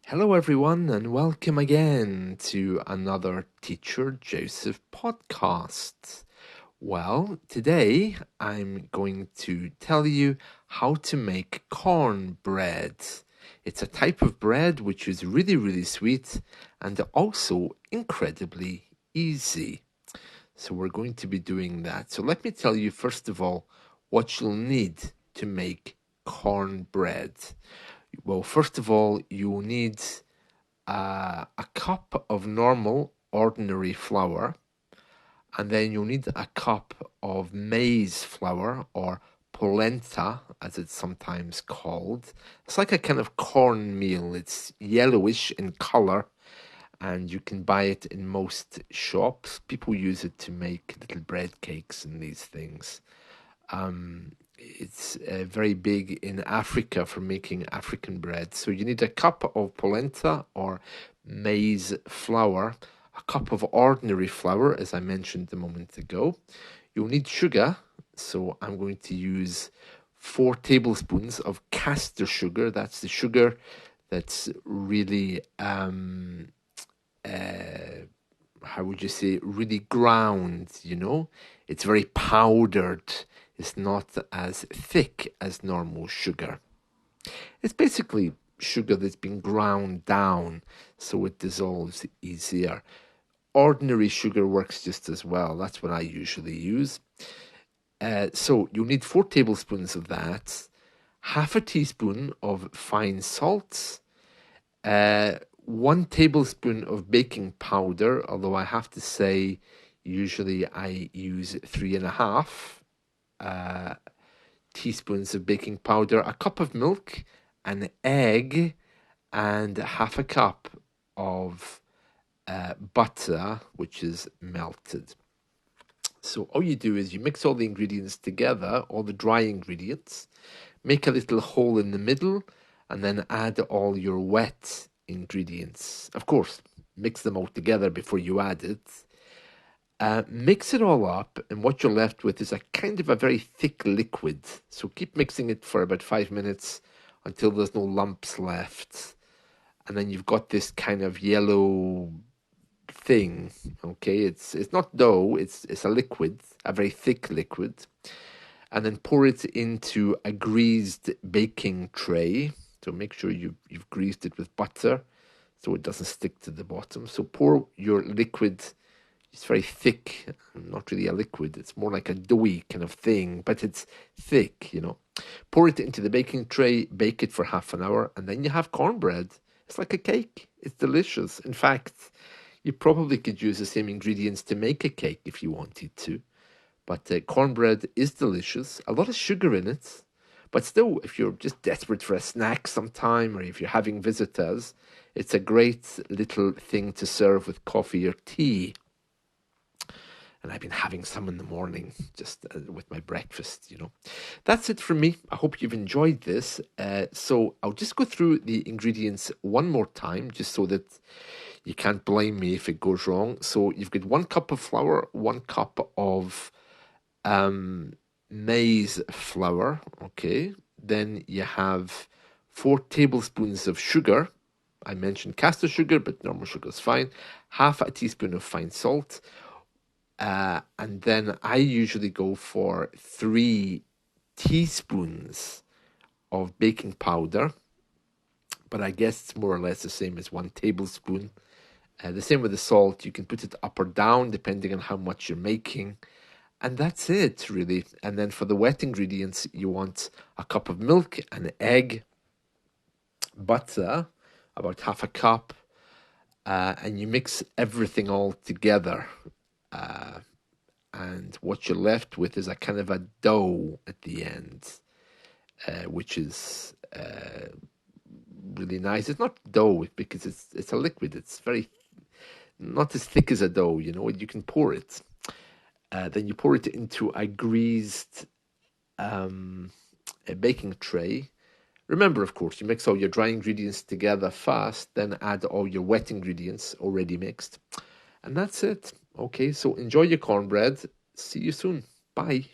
Hello, everyone, and welcome again to another Teacher Joseph podcast. Well, today I'm going to tell you how to make cornbread. It's a type of bread which is really, really sweet and also incredibly easy. So, we're going to be doing that. So, let me tell you, first of all, what you'll need to make cornbread. Well, first of all, you'll need a cup of normal, ordinary flour, and then you'll need a cup of maize flour or polenta, as it's sometimes called. It's like a kind of cornmeal. It's yellowish in color, and you can buy it in most shops. People use it to make little bread cakes and these things. It's very big in Africa for making African bread. So you need a cup of polenta or maize flour, a cup of ordinary flour, as I mentioned a moment ago. You'll need sugar. So I'm going to use 4 tablespoons of caster sugar. That's the sugar that's really, how would you say, really ground. It's very powdered. It's not as thick as normal sugar. It's basically sugar that's been ground down so it dissolves easier. Ordinary sugar works just as well. That's what I usually use. So you'll need 4 tablespoons of that, half a teaspoon of fine salt, 1 tablespoon of baking powder, although I have to say, usually I use 3.5 teaspoons of baking powder, a cup of milk, an egg, and half a cup of butter, which is melted. So all you do is you mix all the ingredients together, all the dry ingredients, make a little hole in the middle, and then add all your wet ingredients. Of course, mix them all together before you add it. Mix it all up, and what you're left with is a kind of a very thick liquid. So keep mixing it for about 5 minutes until there's no lumps left. And then you've got this kind of yellow thing. Okay, it's not dough, it's a liquid, a very thick liquid. And then pour it into a greased baking tray. So make sure you've greased it with butter so it doesn't stick to the bottom. So pour your liquid. It's very thick, not really a liquid. It's more like a doughy kind of thing, but it's thick. Pour it into the baking tray, bake it for half an hour, and then you have cornbread. It's like a cake. It's delicious. In fact, you probably could use the same ingredients to make a cake if you wanted to. But cornbread is delicious. A lot of sugar in it. But still, if you're just desperate for a snack sometime, or if you're having visitors, it's a great little thing to serve with coffee or tea. And I've been having some in the morning just with my breakfast. That's it from me. I hope you've enjoyed this. So I'll just go through the ingredients one more time, just so that you can't blame me if it goes wrong. So you've got 1 cup of flour, 1 cup of maize flour. Okay. Then you have 4 tablespoons of sugar. I mentioned caster sugar, but normal sugar is fine. Half a teaspoon of fine salt. And then I usually go for 3 teaspoons of baking powder, but I guess it's more or less the same as 1 tablespoon. The same with the salt. You can put it up or down depending on how much you're making. And that's it, really. And then for the wet ingredients, you want a cup of milk, an egg, butter, about half a cup, and you mix everything all together. And what you're left with is a kind of a dough at the end, which is really nice. It's not dough because it's a liquid. It's very not as thick as a dough. You can pour it. Then you pour it into a greased a baking tray. Remember, of course, you mix all your dry ingredients together first, then add all your wet ingredients already mixed. And that's it. Okay, so enjoy your cornbread. See you soon. Bye.